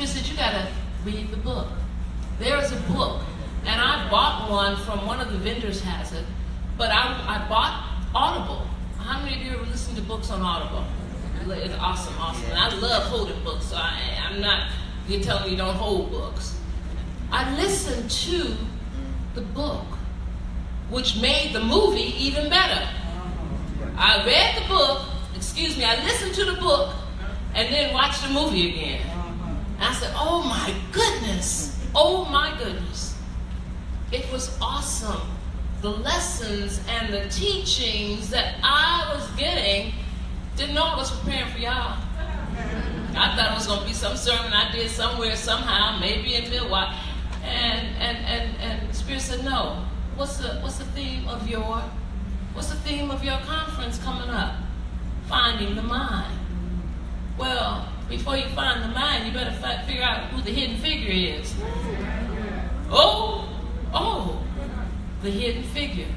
Spirit said, you got to read the book. There is a book. And I bought one from one of the vendors has it. But I bought Audible. How many of you ever listened to books on Audible? It's awesome, awesome. And I love holding books, so I'm not, you're telling me don't hold books. I listened to the book, which made the movie even better. I read the book, I listened to the book, and then watched the movie again. And I said, oh my goodness, It was awesome. The lessons and the teachings that I was getting, didn't know I was preparing for y'all. I thought it was going to be some sermon I did somewhere, somehow, maybe in Milwaukee. And Spirit said, no. What's the theme of your conference coming up? Finding the mind. Well, before you find the mind, you better figure out who the hidden figure is. Oh, the hidden figure.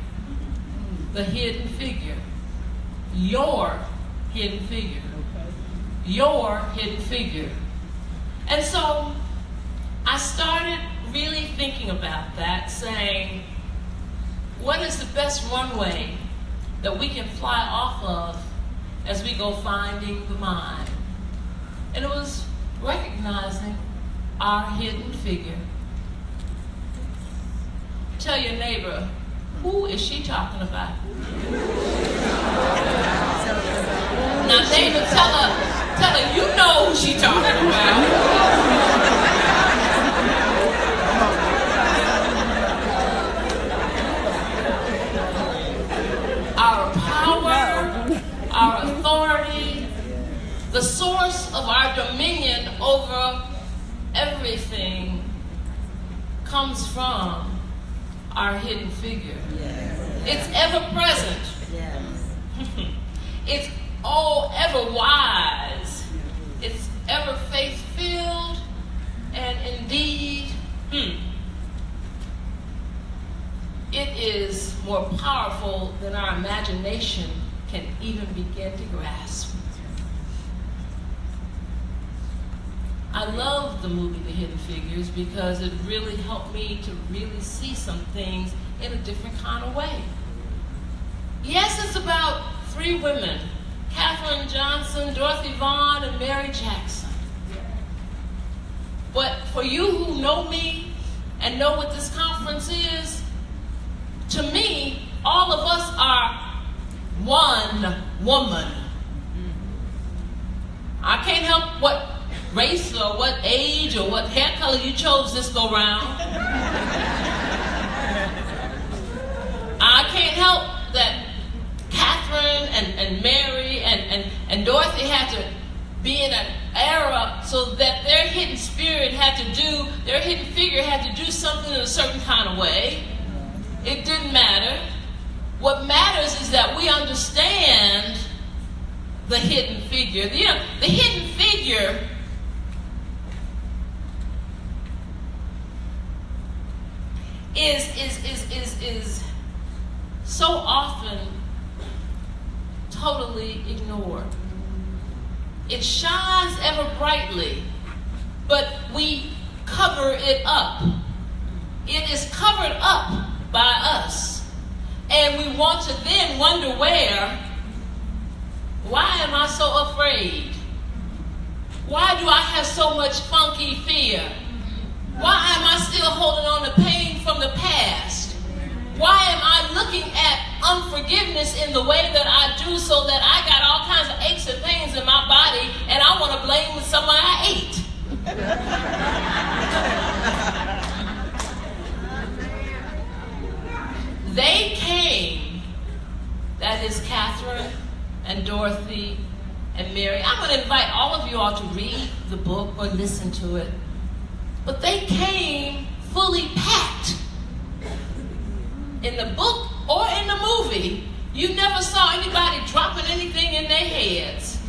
The hidden figure. Your hidden figure. Your hidden figure. And so I started really thinking about that, saying, what is the best runway that we can fly off of as we go finding the mind? And it was recognizing our hidden figure. Tell your neighbor, who is she talking about? Now, neighbor, tell her, you know who she talking about. Our power, our authority, the source of our dominion over everything comes from our hidden figure. Yes. It's ever present. Yes. It's ever wise. It's ever faith-filled, and indeed, it is more powerful than our imagination can even begin to grasp. I love the movie The Hidden Figures because it really helped me to really see some things in a different kind of way. Yes, it's about three women, Katherine Johnson, Dorothy Vaughan, and Mary Jackson. But for you who know me and know what this conference is, to me, all of us are one woman. I can't help what race or what age or what hair color you chose this go round. I can't help that Catherine and Mary and Dorothy had to be in an era so that their hidden spirit their hidden figure had to do something in a certain kind of way. It didn't matter. What matters is that we understand the hidden figure. The hidden figure is so often totally ignored. It shines ever brightly, but we cover it up. It is covered up by us. And we want to then wonder why am I so afraid? Why do I have so much funky fear? Why am I still holding on to pain from the past? Why am I looking at unforgiveness in the way that I do so that I got all kinds of aches and pains in my body and I want to blame someone I ate? They came, that is Catherine and Dorothy and Mary. I'm going to invite all of you all to read the book or listen to it. But they came fully packed. In the book or in the movie, you never saw anybody dropping anything in their heads.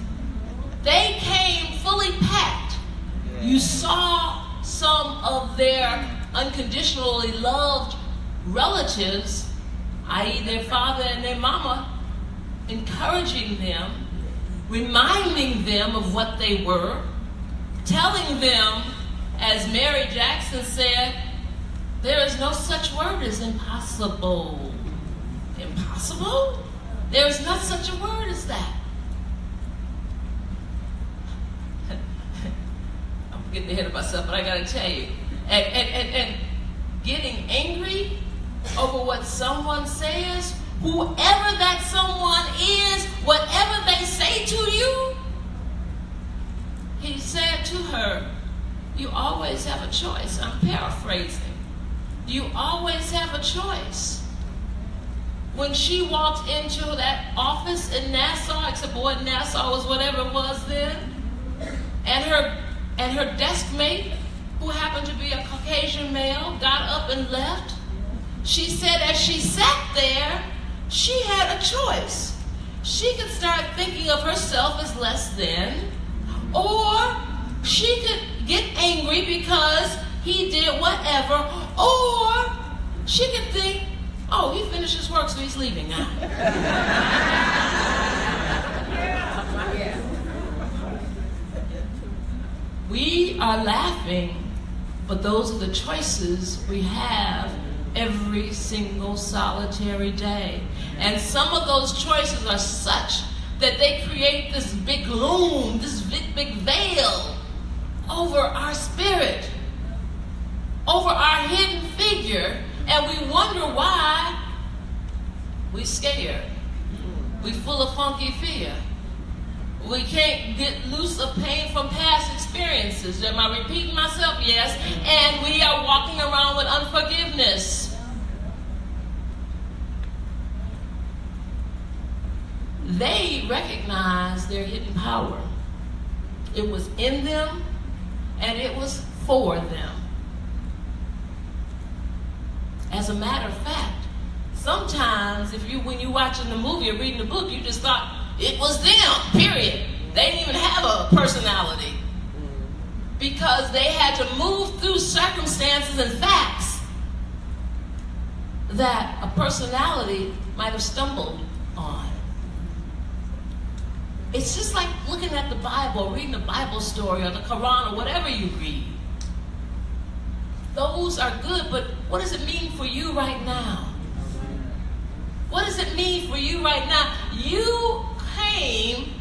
They came fully packed. You saw some of their unconditionally loved relatives, i.e. their father and their mama, encouraging them, reminding them of what they were, telling them As Mary Jackson said, there is no such word as impossible. Impossible? There is not such a word as that. I'm getting ahead of myself, but I got to tell you. And getting angry over what someone says, whoever that someone is, whatever they say to you, he said to her, you always have a choice. I'm paraphrasing. You always have a choice. When she walked into that office in Nassau, except what Nassau was, whatever it was then, and her desk mate, who happened to be a Caucasian male, got up and left, she said as she sat there, she had a choice. She could start thinking of herself as less than, or she could get angry because he did whatever, or she could think, oh, he finished his work, so he's leaving now. We are laughing, but those are the choices we have every single solitary day. And some of those choices are such that they create this big gloom, this big veil over our spirit, over our hidden figure, and we wonder why we're scared. We're full of funky fear. We can't get loose of pain from past experiences. Am I repeating myself? Yes. And we are walking around with unforgiveness. They recognize their hidden power. It was in them and it was for them. As a matter of fact, sometimes when you're watching the movie or reading the book, you just thought it was them, period. They didn't even have a personality because they had to move through circumstances and facts that a personality might have stumbled on. It's just like looking at the Bible, reading a Bible story or the Quran or whatever you read. Those are good, but what does it mean for you right now? What does it mean for you right now? You came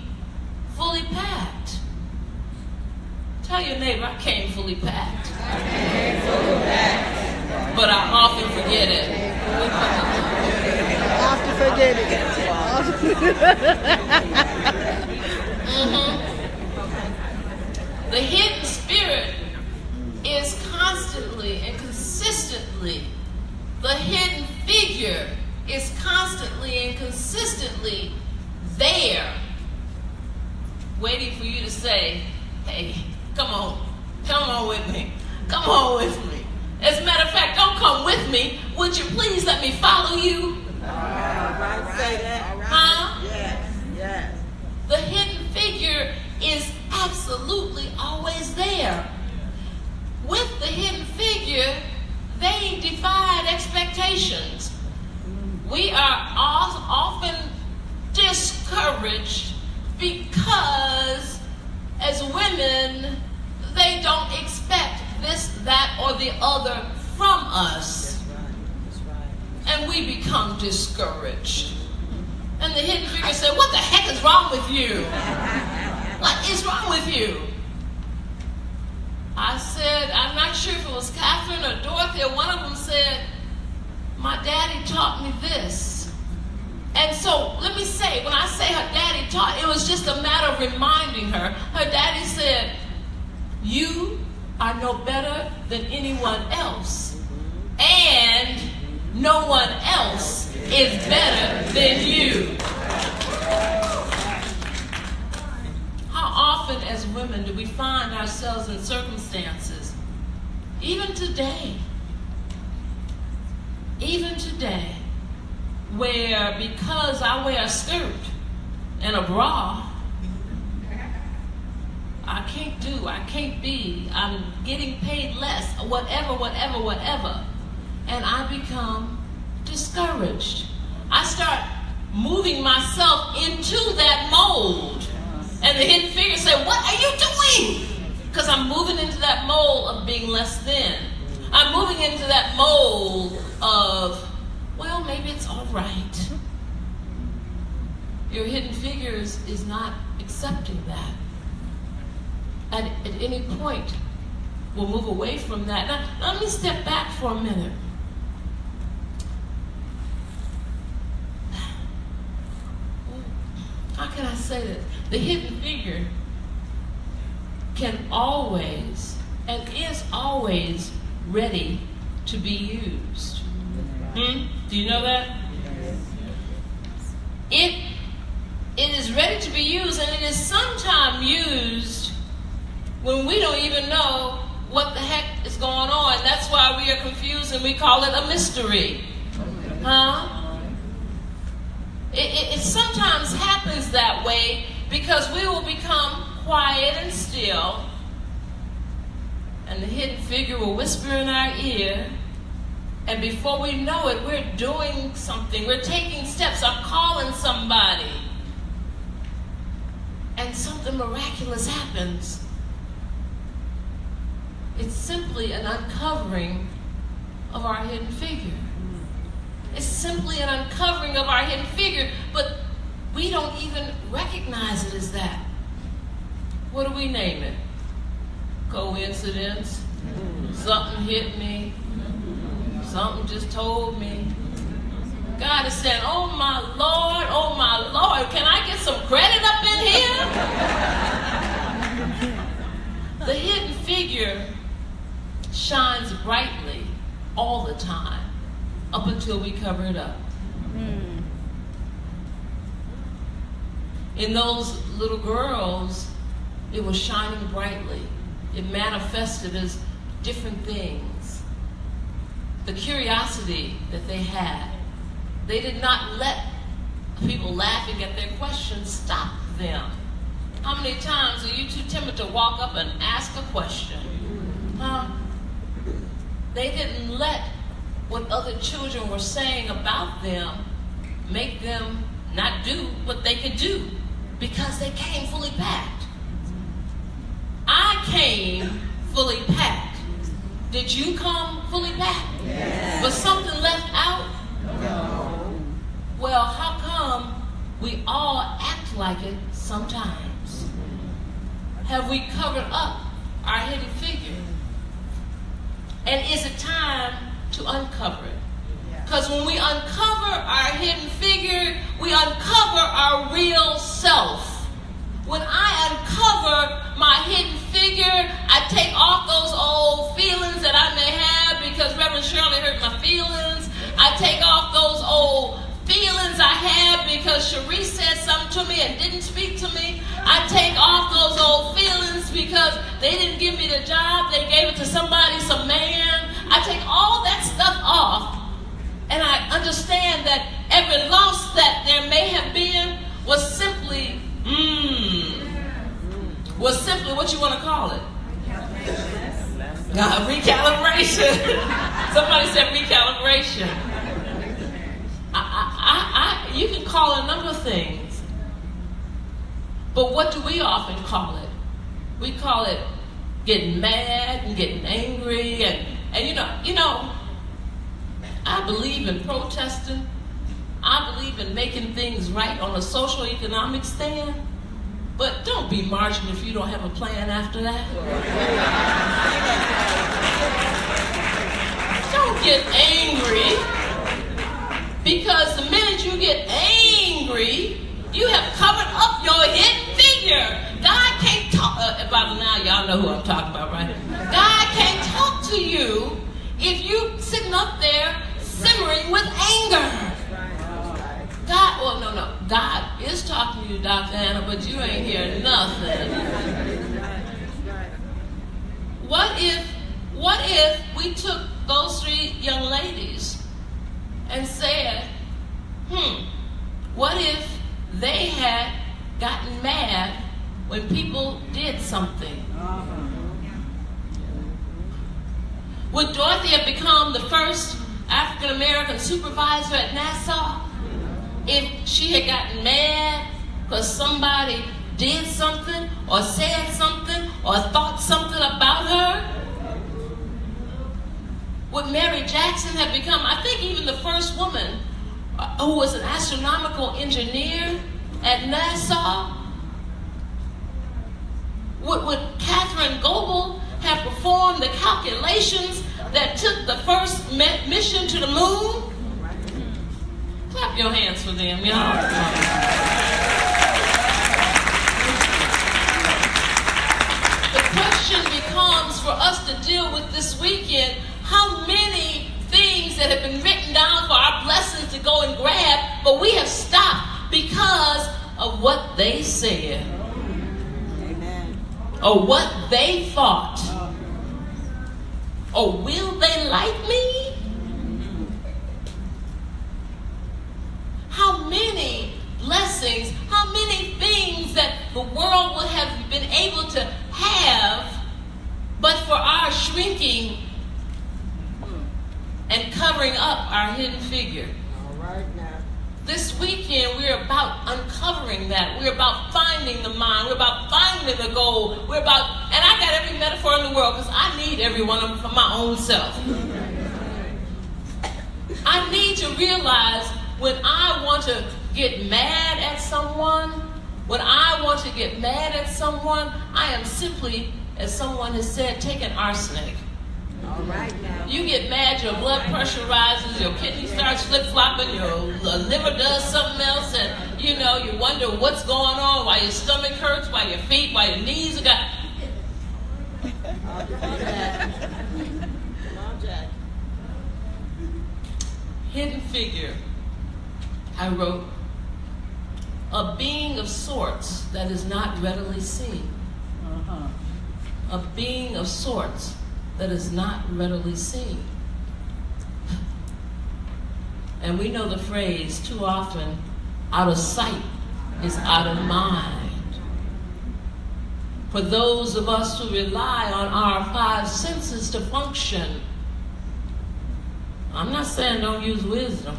fully packed. Tell your neighbor, I came fully packed. I came fully packed. But I often forget it. Often forget it. The hidden spirit is constantly and consistently, the hidden figure is constantly and consistently there, waiting for you to say, hey, come on with me. Come on with me. As a matter of fact, don't come with me. Would you please let me follow you? Right, say that. Huh? Yes. The hidden figure is absolutely always there. With the hidden figure, they defied expectations. We are often discouraged because as women, they don't expect this, that, or the other from us. That's right. And we become discouraged. And the hidden figure said, what the heck is wrong with you? What is wrong with you? I said, I'm not sure if it was Catherine or Dorothy, or one of them said, my daddy taught me this. And so, let me say, when I say her daddy taught, it was just a matter of reminding her. Her daddy said, you are no better than anyone else. And no one else is better than you. How often as women do we find ourselves in circumstances, even today, where because I wear a skirt and a bra, I can't be, I'm getting paid less, whatever, and I become discouraged. I start moving myself into that mold. And the hidden figure said, what are you doing? Because I'm moving into that mold of being being less than. I'm moving into that mold of, well, maybe it's all right. Your hidden figures is not accepting that. At any point, we'll move away from that. Now, let me step back for a minute. How can I say this? The hidden figure can always and is always ready to be used. Do you know that? It is ready to be used, and it is sometimes used when we don't even know what the heck is going on. That's why we are confused and we call it a mystery. It sometimes happens that way because we will become quiet and still, and the hidden figure will whisper in our ear, and before we know it, we're doing something. We're taking steps. I'm calling somebody. And something miraculous happens. It's simply an uncovering of our hidden figure. It's simply an uncovering of our hidden figure, but we don't even recognize it as that. What do we name it? Coincidence? Something hit me. Something just told me. God is saying, oh my Lord, can I get some credit up in here? The hidden figure shines brightly all the time up until we cover it up. In those little girls, it was shining brightly. It manifested as different things. The curiosity that they had. They did not let people laughing at their questions stop them. How many times are you too timid to walk up and ask a question? They didn't let what other children were saying about them make them not do what they could do because they came fully packed. I came fully packed. Did you come fully packed? Yes. Was something left out? No. Well, how come we all act like it sometimes? Have we covered up our hidden figure? And is it time to uncover it? Because when we uncover our hidden figure, we uncover our real self. When I uncover my hidden figure, I take off those old feelings that I may have because Reverend Shirley hurt my feelings. I take off those old feelings I had because Cherie said something to me and didn't speak to me. I take off those old feelings because they didn't give me the job. They gave it to somebody, some man. I take all that stuff off, and I understand that every loss that there may have been was simply what you want to call it? Recalibration. Somebody said recalibration. You can call it a number of things. But what do we often call it? We call it getting mad and getting angry and you know, I believe in protesting. I believe in making things right on a social economic stand. But don't be marching if you don't have a plan after that. Don't get angry. Because the minute you get angry, you have covered up your hidden figure. God can't talk, by now y'all know who I'm talking about, right? God can't talk to you if you sitting up there simmering with anger. God is talking to you, Dr. Anna, but you ain't hearing nothing. What if we took those three young ladies and said, what if they had gotten mad when people did something? Would Dorothy have become the first African-American supervisor at Nassau if she had gotten mad because somebody did something or said something or thought something about her? Mary Jackson have become, I think, even the first woman who was an astronomical engineer at NASA? Would Catherine Goebel have performed the calculations that took the first mission to the moon? Clap your hands for them, y'all. The question becomes for us to deal with this weekend, how many things that have been written down for our blessings to go and grab, but we have stopped because of what they said. Amen. Or what they thought. Or will they like me? How many blessings, how many things that the world would have been able to have, but for our shrinking and covering up our hidden figure. All right now. This weekend, we're about uncovering that. We're about finding the mind. We're about finding the goal. We're about, and I got every metaphor in the world because I need every one of them for my own self. I need to realize when I want to get mad at someone, when I want to get mad at someone, I am simply, as someone has said, taking arsenic. All right now. You get mad, your blood pressure rises, your kidney starts flip-flopping, your liver does something else, and you wonder what's going on, why your stomach hurts, why your feet, why your knees are got. Come on, Jack. Come on, Jack. Hidden figure. I wrote, a being of sorts that is not readily seen. A being of sorts that is not readily seen. And we know the phrase too often, out of sight is out of mind. For those of us who rely on our five senses to function, I'm not saying don't use wisdom,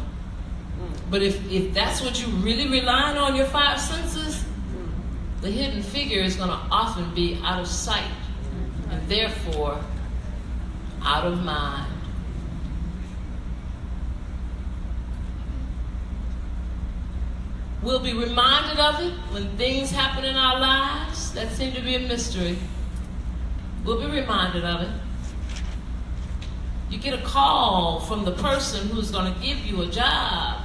but if that's what you're really relying on, your five senses, the hidden figure is going to often be out of sight and therefore out of mind. We'll be reminded of it when things happen in our lives that seem to be a mystery. We'll be reminded of it. You get a call from the person who's going to give you a job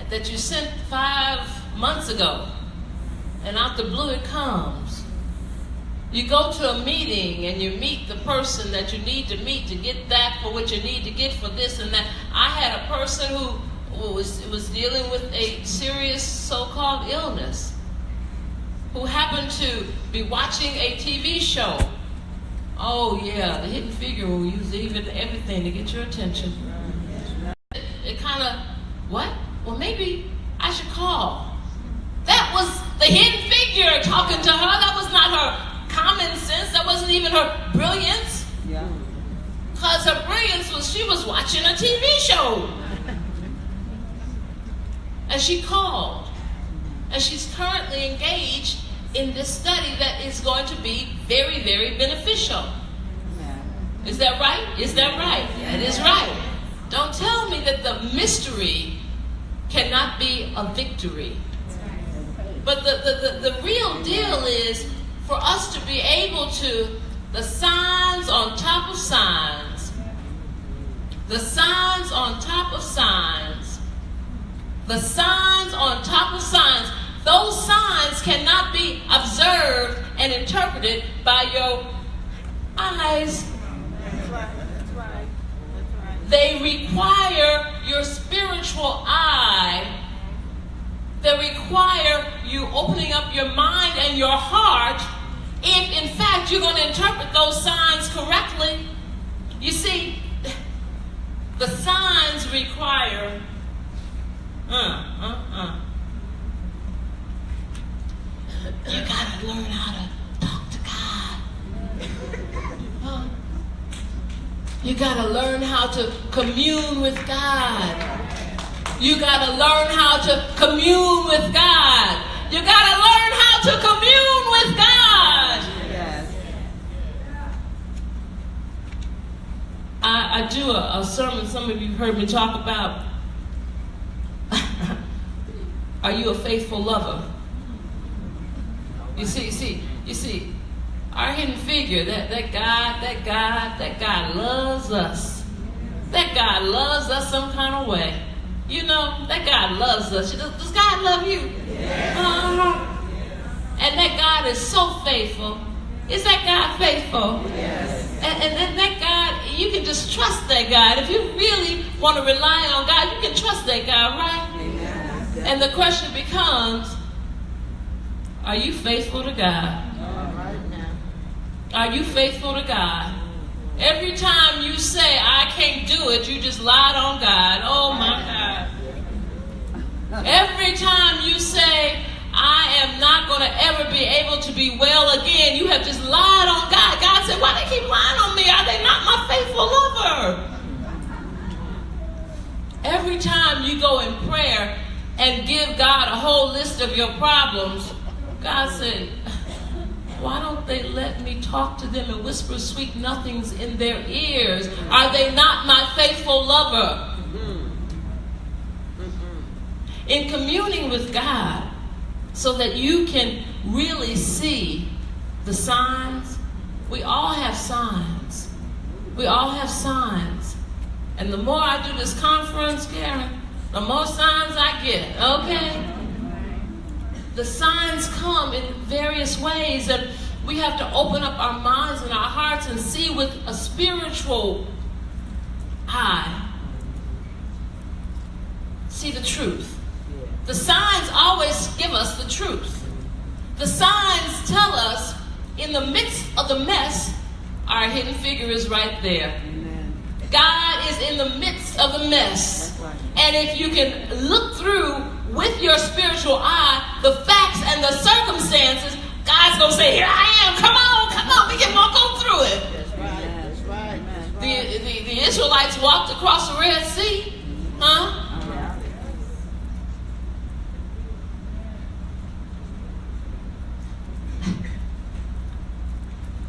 that you sent 5 months ago, and out the blue it comes. You go to a meeting and you meet the person that you need to meet to get that for what you need to get for this and that. I had a person who was dealing with a serious so-called illness, who happened to be watching a TV show. Oh yeah, the hidden figure will use even everything to get your attention. It kind of, what? Well, maybe I should call. That was the hidden figure talking to her. That was not her common sense. That wasn't even her brilliance. Yeah. Because her brilliance was she was watching a TV show. And she called. And she's currently engaged in this study that is going to be very, very beneficial. Is that right? Is that right? That is right. Don't tell me that the mystery cannot be a victory. But the real deal is for us to be able to, the signs on top of signs, the signs on top of signs, the signs on top of signs, those signs cannot be observed and interpreted by your eyes. That's right. That's right. That's right. They require your spiritual eye. They require you opening up your mind and your heart if, in fact, you're going to interpret those signs correctly. You see, the signs require you got to learn how to talk to God. You got to learn how to commune with God. You got to learn how to commune with God. You got to learn how to commune with God. Yes. I do a sermon, some of you heard me talk about, are you a faithful lover? You see, our hidden figure, that God loves us. That God loves us some kind of way. You know, that God loves us. Does God love you? Yes. And that God is so faithful. Is that God faithful? Yes. And that God, you can just trust that God. If you really want to rely on God, you can trust that God, right? Amen. And the question becomes, are you faithful to God? All right now. Are you faithful to God? Every time you say, I can't do it, you just lied on God. Oh my God. Every time you say, I am not going to ever be able to be well again, you have just lied on God. God said, why they keep lying on me? Are they not my faithful lover? Every time you go in prayer and give God a whole list of your problems, God said, why don't they let me talk to them and whisper sweet nothings in their ears? Are they not my faithful lover? In communing with God, so that you can really see the signs. We all have signs. We all have signs. And the more I do this conference, Karen, the more signs I get, okay? The signs come in various ways, and we have to open up our minds and our hearts and see with a spiritual eye. See the truth. The signs always give us the truth. The signs tell us in the midst of the mess, our hidden figure is right there. Amen. God is in the midst of the mess. That's right. And if you can look through with your spiritual eye the facts and the circumstances, God's going to say, here I am. Come on. We can go through it. That's right. That's right. That's right. The Israelites walked across the Red Sea. Huh?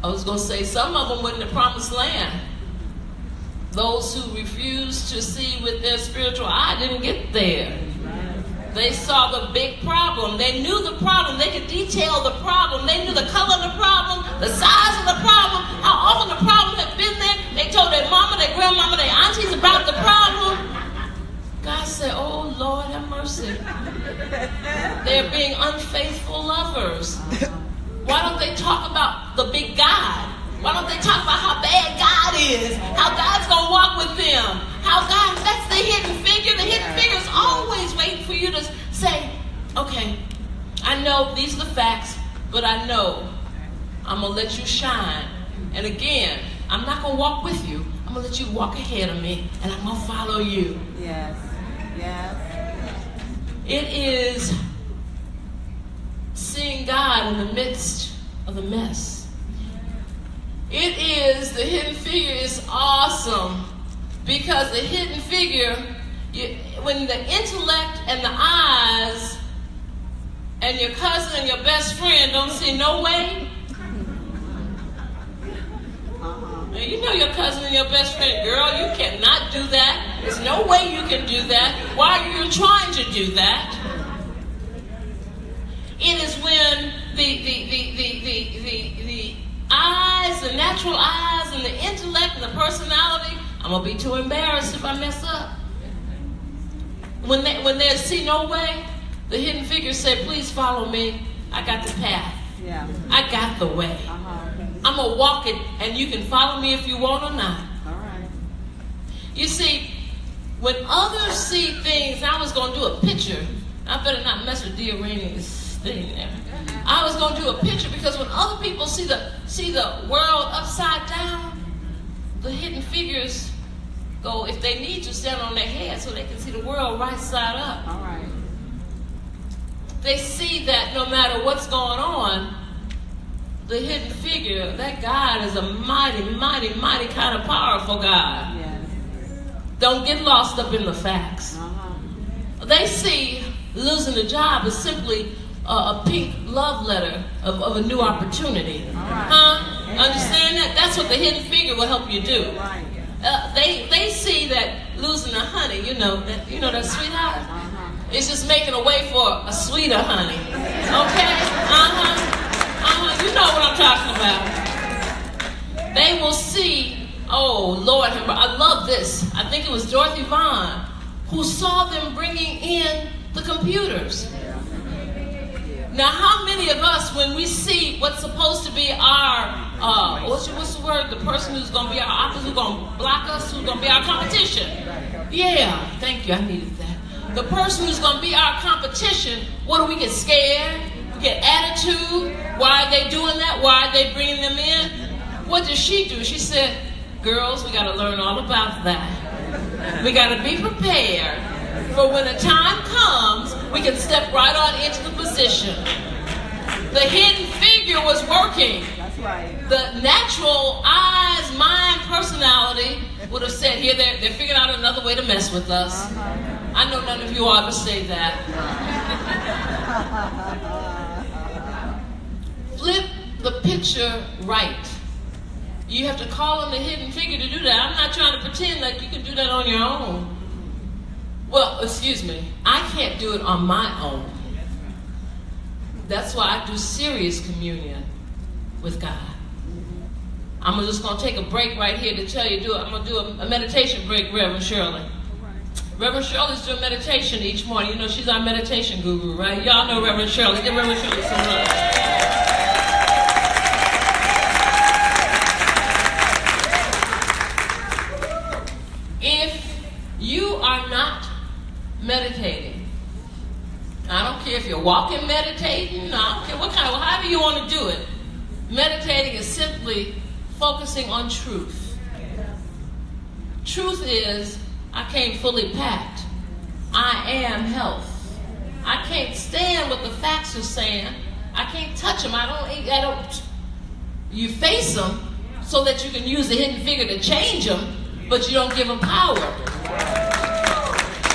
I was going to say some of them were in the promised land. Those who refused to see with their spiritual eye didn't get there. They saw the big problem. They knew the problem. They could detail the problem. They knew the color of the problem, the size of the problem, how often the problem had been there. They told their mama, their grandmama, their aunties about the problem. God said, oh, Lord, have mercy. They're being unfaithful lovers. Why don't they talk about the big God? Why don't they talk about how bad God is? How God's going to walk with them? How God, that's the hidden figure. The hidden figure is always waiting for you to say, okay, I know these are the facts, but I know I'm going to let you shine. And again, I'm not going to walk with you. I'm going to let you walk ahead of me, and I'm going to follow you. Yes. Yes. It is seeing God in the midst of the mess. It is, the hidden figure is awesome, because the hidden figure, when the intellect and the eyes and your cousin and your best friend don't see no way, now, you know your cousin and your best friend, girl, you cannot do that. There's no way you can do that. Why are you trying to do that? It is when the eyes, the natural eyes, and the intellect and the personality, I'm going to be too embarrassed if I mess up. When they see no way, the hidden figure said, please follow me. I got the path. Yeah. I got the way. I'm going to walk it, and you can follow me if you want or not. All right. You see, when others see things, I was going to do a picture. I better not mess with Dia Rainey's thing there. I was going to do a picture, because when other people see the world upside down, the hidden figures go, if they need to, stand on their head so they can see the world right side up. All right. They see that no matter what's going on, the hidden figure, that God is a mighty, mighty, mighty kind of powerful God. Yes. Don't get lost up in the facts. They see losing a job is simply a pink love letter of a new opportunity. All right. Huh? Amen. Understand that? That's what the hidden figure will help you do. Right. They see that losing the honey, that sweetheart, is just making a way for a sweeter honey. Okay? You know what I'm talking about. They will see, oh, Lord, I love this. I think it was Dorothy Vaughan who saw them bringing in the computers. Now, how many of us, when we see what's supposed to be our, what's the word? The person who's going to be our opposite, who's going to block us, who's going to be our competition. Yeah, thank you, I needed that. The person who's going to be our competition, what do we get scared? We get attitude. Why are they doing that? Why are they bringing them in? What did she do? She said, girls, we got to learn all about that. We got to be prepared for when the time comes, we can step right on into the position. The hidden figure was working. That's right. The natural eyes, mind, personality would have said, here, they're figuring out another way to mess with us. I know none of you ought to say that. Flip the picture right. You have to call on the hidden figure to do that. I'm not trying to pretend like you can do that on your own. Well, excuse me, I can't do it on my own. That's why I do serious communion with God. I'm just going to take a break right here to tell you, I'm going to do a meditation break, Reverend Shirley. Reverend Shirley's doing meditation each morning. You know, she's our meditation guru, right? Y'all know Reverend Shirley. Give Reverend Shirley some love. If you are not meditating, I don't care if you're walking, meditating, I don't care however you want to do it. Meditating is simply focusing on truth. Truth is, I came fully packed. I am health. I can't stand what the facts are saying. I can't touch them. I don't. You face them so that you can use the hidden figure to change them, but you don't give them power.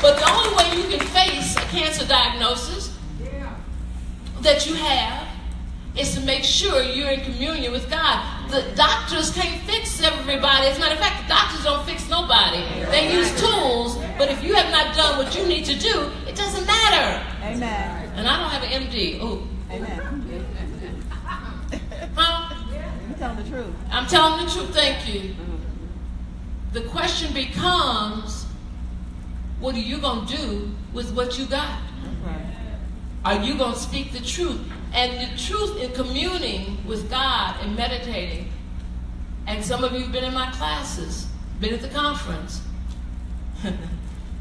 But the only way you can face a cancer diagnosis that you have is to make sure you're in communion with God. The doctors can't fix everybody. As a matter of fact, the doctors don't fix nobody. They use tools, but if you have not done what you need to do, it doesn't matter. Amen. And I don't have an MD. Oh. Amen. Huh? You're telling the truth. I'm telling the truth. Thank you. The question becomes, what are you going to do with what you got? Right. Are you going to speak the truth? And the truth in communing with God and meditating. And some of you have been in my classes, been at the conference.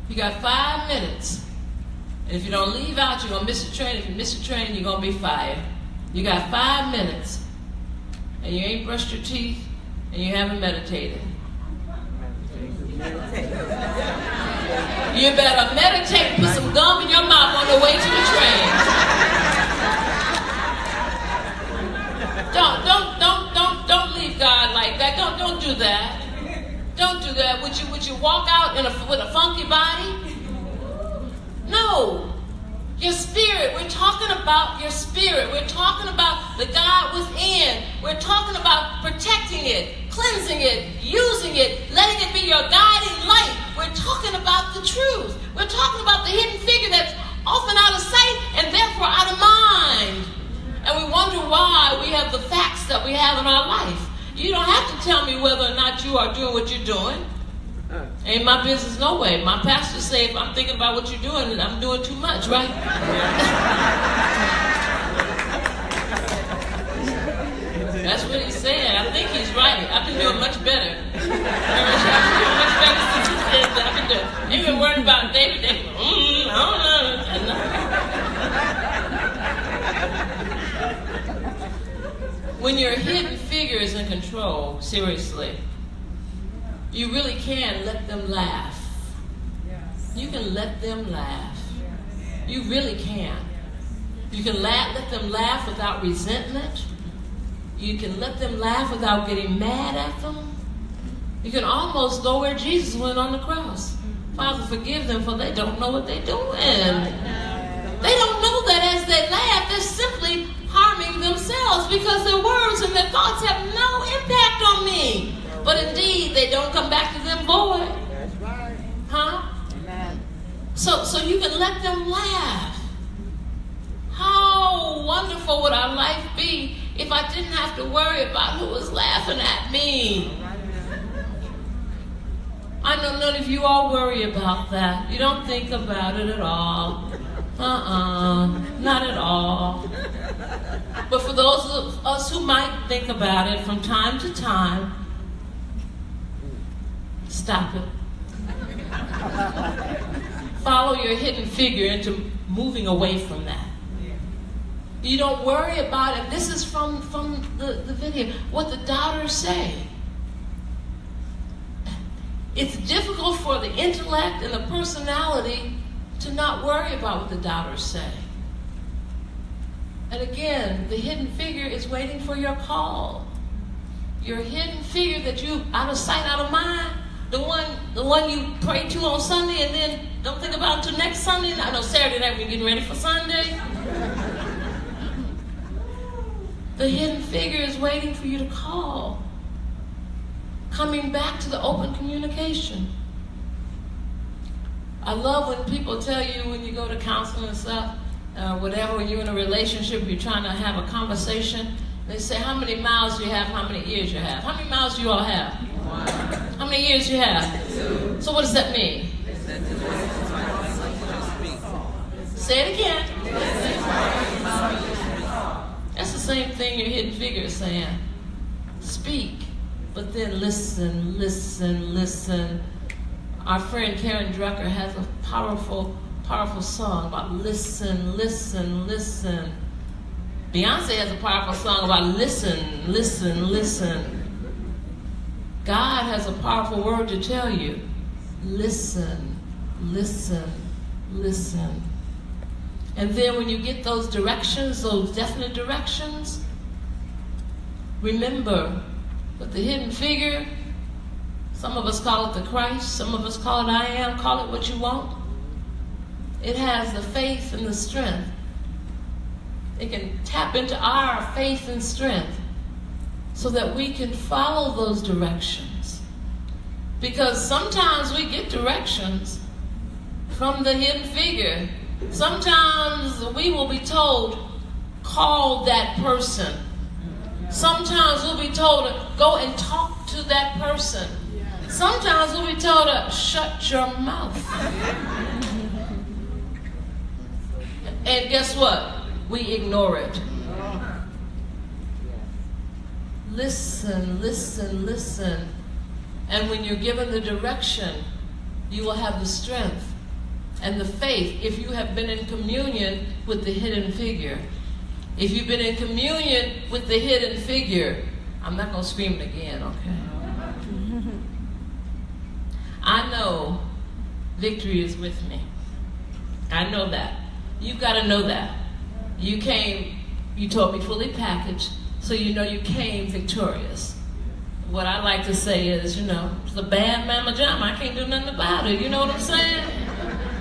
You got 5 minutes. And if you don't leave out, you're going to miss the train. If you miss the train, you're going to be fired. You got 5 minutes. And you ain't brushed your teeth, and you haven't meditated. You better meditate and put some gum in your mouth on the way to the train. Don't leave God like that. Don't do that. Don't do that. Would you walk out with a funky body? No. Your spirit. We're talking about your spirit. We're talking about the God within. We're talking about protecting it, cleansing it, using it, letting it be your guiding light. We're talking about the truth. We're talking about the hidden figure that's often out of sight and therefore out of mind. And we wonder why we have the facts that we have in our life. You don't have to tell me whether or not you are doing what you're doing. Ain't my business no way. My pastor say if I'm thinking about what you're doing, I'm doing too much, right? That's what he's saying. I think he's right. I've been doing much better. I've been doing much better since he said that. I've been doing. You've been worried about David. I don't know. When your hidden figure is in control, seriously, you really can let them laugh. You can let them laugh. You really can. You can let them laugh without resentment. You can let them laugh without getting mad at them. You can almost go where Jesus went on the cross. Father, forgive them, for they don't know what they're doing. They don't know that as they laugh, they're simply themselves because their words and their thoughts have no impact on me. But indeed, they don't come back to them void. That's right. Huh? Amen. So you can let them laugh. How wonderful would our life be if I didn't have to worry about who was laughing at me? I know none of you all worry about that. You don't think about it at all. Not at all. But for those of us who might think about it from time to time, stop it. Follow your hidden figure into moving away from that. You don't worry about it. This is from the video. What the doubters say. It's difficult for the intellect and the personality to not worry about what the doubters say. And again, the hidden figure is waiting for your call. Your hidden figure that you, out of sight, out of mind, the one you pray to on Sunday and then don't think about it until next Sunday. I know Saturday night we're getting ready for Sunday. The hidden figure is waiting for you to call. Coming back to the open communication. I love when people tell you when you go to counseling and stuff, whatever, when you're in a relationship, you're trying to have a conversation, they say how many miles do you have, how many ears you have. How many miles do you all have? 1. How many ears you have? 2. So what does that mean? Say it again. That's the same thing your hidden figure is saying. Speak, but then listen, listen, listen. Our friend Karen Drucker has a powerful, powerful song about listen, listen, listen. Beyonce has a powerful song about listen, listen, listen. God has a powerful word to tell you. Listen, listen, listen. And then when you get those directions, those definite directions, remember that the hidden figure, some of us call it the Christ, some of us call it I am, call it what you want. It has the faith and the strength. It can tap into our faith and strength so that we can follow those directions. Because sometimes we get directions from the hidden figure. Sometimes we will be told, call that person. Sometimes we'll be told to go and talk to that person. Sometimes we'll be told to shut your mouth. And guess what? We ignore it. Listen, listen, listen. And when you're given the direction, you will have the strength and the faith if you have been in communion with the hidden figure. If you've been in communion with the hidden figure, I'm not going to scream it again, okay? I know victory is with me. I know that. You've got to know that. You came, you told me fully packaged, so you know you came victorious. What I like to say is, it's a bad mama jama. I can't do nothing about it. You know what I'm saying?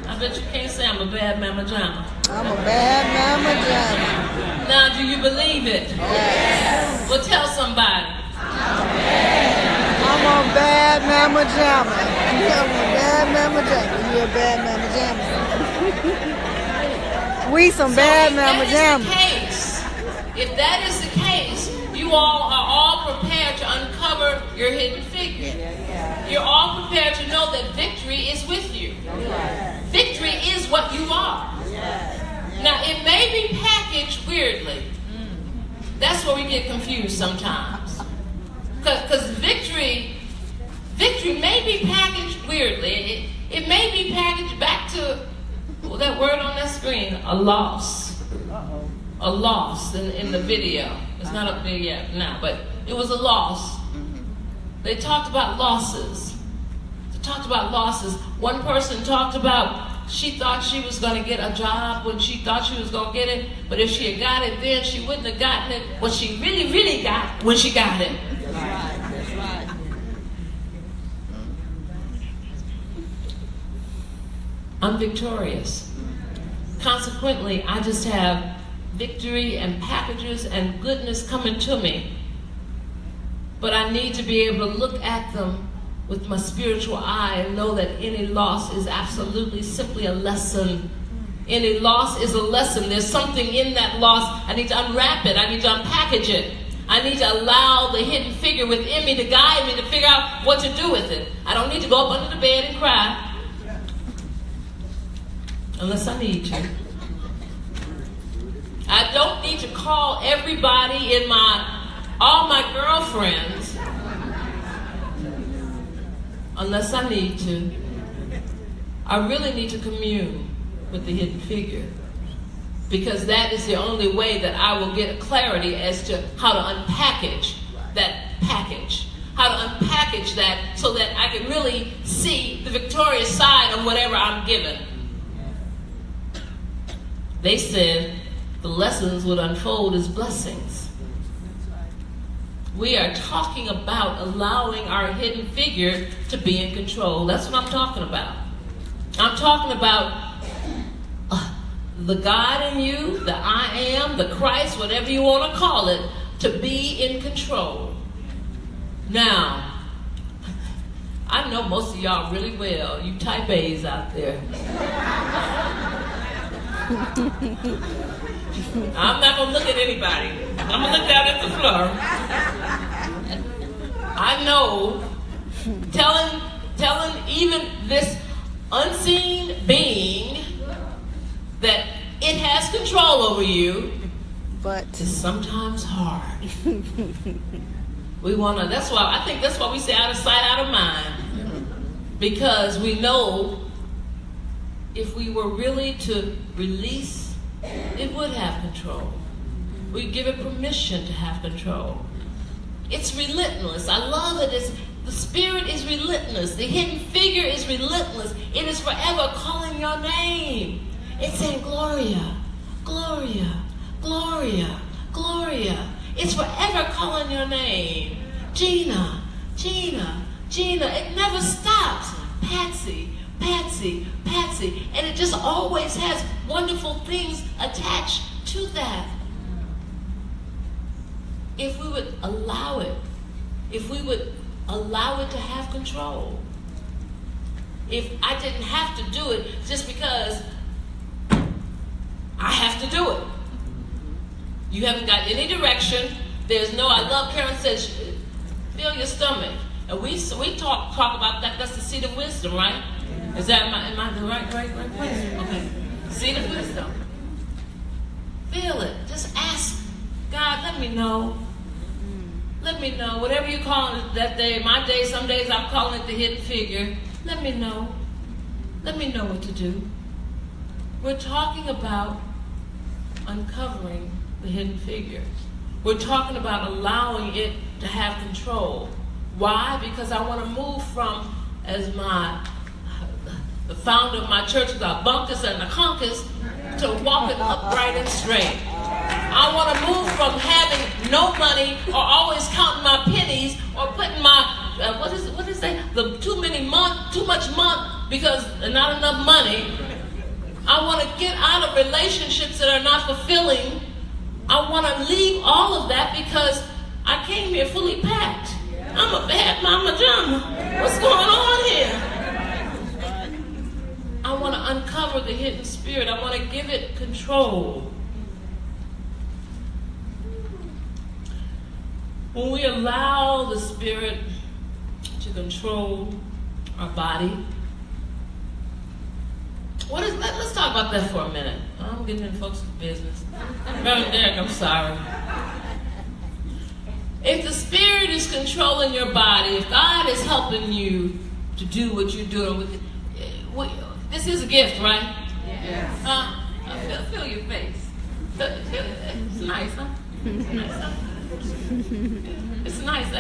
I bet you can't say I'm a bad mama jama. I'm a bad mama jama. Now, do you believe it? Yes. Well, tell somebody. I'm a bad mama jama. I'm a bad mama jama. You're a bad mama jama. We some bad mama jama. If that is the case, you all are all prepared to uncover your hidden figure. You're all prepared to know that victory is with you. Victory is what you are. Now, it may be packaged weirdly. That's where we get confused sometimes. Because victory may be packaged weirdly. It may be packaged back to that word on that screen, a loss. A loss in the video. It's not up there yet now, but it was a loss. They talked about losses. One person talked about she thought she was going to get a job when she thought she was going to get it, but if she had got it then, she wouldn't have gotten it what she really, really got when she got it. That's right. I'm victorious. Consequently, I just have victory and packages and goodness coming to me. But I need to be able to look at them with my spiritual eye and know that any loss is absolutely simply a lesson. Any loss is a lesson. There's something in that loss. I need to unwrap it. I need to unpackage it. I need to allow the hidden figure within me to guide me to figure out what to do with it. I don't need to go up under the bed and cry. Unless I need to. I don't need to call everybody in all my girlfriends unless I need to. I really need to commune with the hidden figure, because that is the only way that I will get clarity as to how to unpackage that package, how to unpackage that so that I can really see the victorious side of whatever I'm given. They said the lessons would unfold as blessings. We are talking about allowing our hidden figure to be in control. That's what I'm talking about. I'm talking about the God in you, the I am, the Christ, whatever you want to call it, to be in control. Now, I know most of y'all really well, you type A's out there. I'm not going to look at anybody. I'm going to look down at the floor. I know, telling even this unseen being that it has control over you, but it's sometimes hard. I think that's why we say out of sight, out of mind. Because we know if we were really to release, it would have control. We give it permission to have control. It's relentless. I love it. The spirit is relentless. The hidden figure is relentless. It is forever calling your name. It's saying, Gloria, Gloria, Gloria, Gloria. It's forever calling your name. Gina, Gina, Gina. It never stops. Patsy, Patsy, Patsy. And it just always has wonderful things attached to that. If we would allow it, if we would allow it to have control. If I didn't have to do it just because I have to do it. You haven't got any direction. There's no, I love Karen says, feel your stomach. And we talk about that. That's the seat of wisdom, right? Is that, am I the right place? Okay. Seat of wisdom. Feel it. Just ask God, let me know. Let me know. Whatever you're calling it that day, my day, some days I'm calling it the hidden figure. Let me know. Let me know what to do. We're talking about uncovering the hidden figure. We're talking about allowing it to have control. Why? Because I want to move from, as the founder of my church is our bunkus and the conkus, to walking upright and straight. I want to move from having no money or always counting my pennies or putting my, what is that? The too much month because not enough money. I want to get out of relationships that are not fulfilling. I want to leave all of that because I came here fully packed. I'm a bad mama jama. What's going on here? I want to uncover the hidden spirit. I want to give it control. When we allow the spirit to control our body, let's talk about that for a minute. I'm getting into folks' business. Reverend Derek, I'm sorry. If the spirit is controlling your body, if God is helping you to do what you're doing, this is a gift, right? Yes. Feel your face. It's nice, huh? It's nice, huh? It's nice.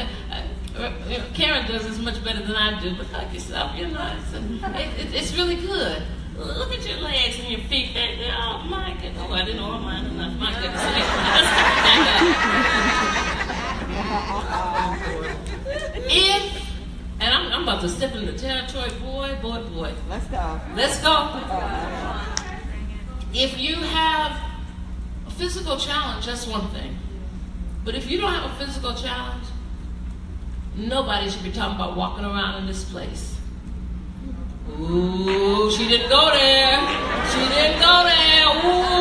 Karen does this much better than I do, but hug yourself, it's really good. Look at your legs and your feet. Oh my goodness. Oh, I didn't know mine enough. My goodness. And I'm about to step into territory, boy. Let's go. Let's go. If you have a physical challenge, that's one thing. But if you don't have a physical challenge, nobody should be talking about walking around in this place. Ooh, she didn't go there. She didn't go there. Ooh.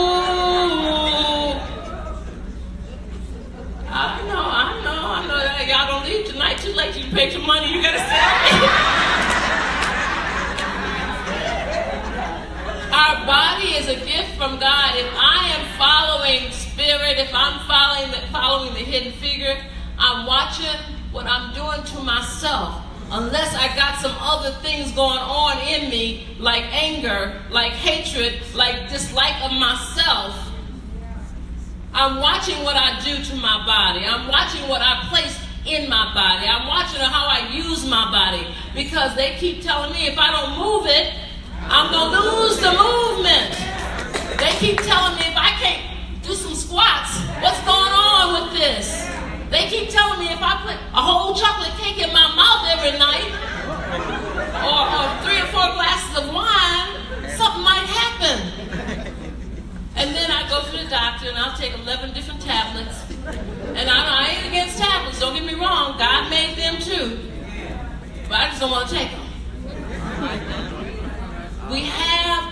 I know. Y'all don't leave tonight too late. You paid your money. You gotta stay. Our body is a gift from God. If I am following spirit, if I'm following the hidden figure, I'm watching what I'm doing to myself. Unless I got some other things going on in me, like anger, like hatred, like dislike of myself, I'm watching what I do to my body. I'm watching what I place in my body. I'm watching how I use my body. Because they keep telling me if I don't move it, I'm going to lose the movement. They keep telling me if I can't do some squats, what's going on with this? They keep telling me if I put a whole chocolate cake in my mouth every night, or 3 or 4 glasses of wine, something might happen. And then I go to the doctor and I'll take 11 different tablets. And I ain't against tablets, don't get me wrong, God made them too. But I just don't want to take them. We have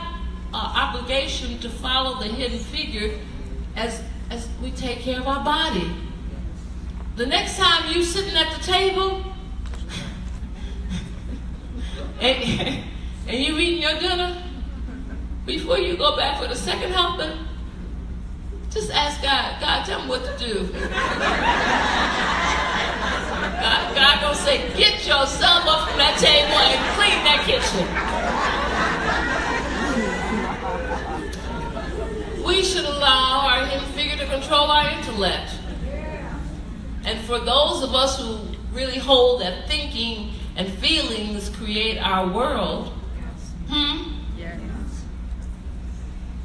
an obligation to follow the hidden figure as we take care of our body. The next time you sitting at the table and you eating your dinner, before you go back for the second helping, just ask God, tell me what to do. God gonna say, get yourself up from that table and clean that kitchen. We should allow our hidden figure to control our intellect. And for those of us who really hold that thinking and feelings create our world,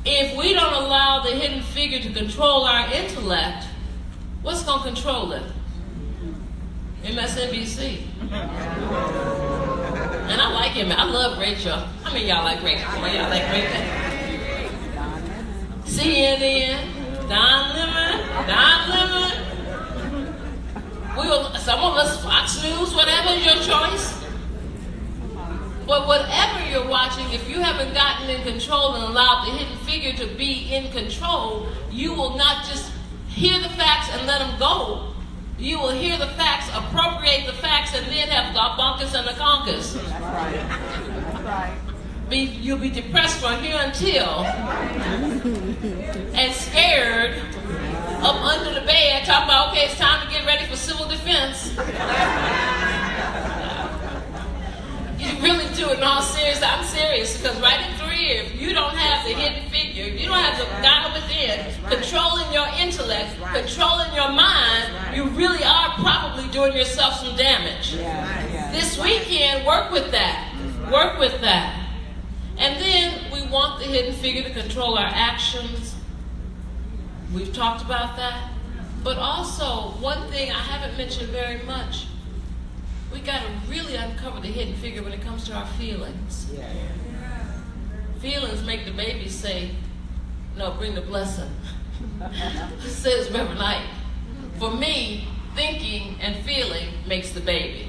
if we don't allow the hidden figure to control our intellect, what's going to control it? MSNBC. And I like him. I love Rachel. How many of y'all like Rachel? Come on, y'all like Rachel? CNN, Don Lemon. Some of us, Fox News, whatever is your choice. But whatever you're watching, if you haven't gotten in control and allowed the hidden figure to be in control, you will not just hear the facts and let them go. You will hear the facts, appropriate the facts, and then have the bonkers and the conkers. That's right. That's right. You'll be depressed from here until, and scared, up under the bed, talking about, okay, it's time to get ready for civil defense. You really do it in all seriousness. I'm serious, because right in 3 years, if you don't have the hidden figure, if you don't have the God within, controlling your intellect, controlling your mind, you really are probably doing yourself some damage. This weekend, work with that. Work with that. And then we want the hidden figure to control our actions. We've talked about that. But also, one thing I haven't mentioned very much, we got to really uncover the hidden figure when it comes to our feelings. Feelings make the baby say, no, bring the blessing. Says Reverend Knight. For me, thinking and feeling makes the baby.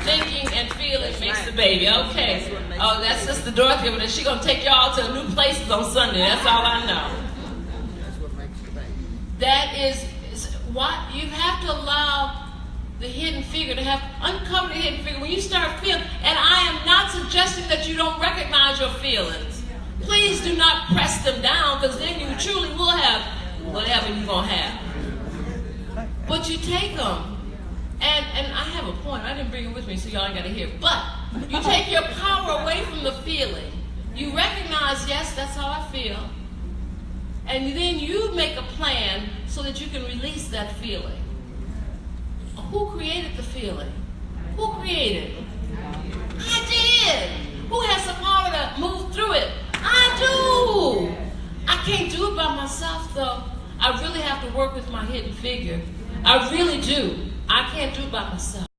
Thinking and feeling makes the baby. Okay. Oh, that's Sister Dorothy, but she's going to take y'all to new places on Sunday. That's all I know. That is what you have to allow the hidden figure to have, uncover the hidden figure. When you start feeling, and I am not suggesting that you don't recognize your feelings. Please do not press them down, because then you truly will have whatever you're going to have. But you take them. And I have a point. I didn't bring it with me, so y'all ain't got to hear it. But you take your power away from the feeling. You recognize, yes, that's how I feel. And then you make a plan so that you can release that feeling. Who created the feeling? Who created it? I did. Who has the power to move through it? I do. I can't do it by myself, though. I really have to work with my hidden figure. I really do. I can't do it by myself.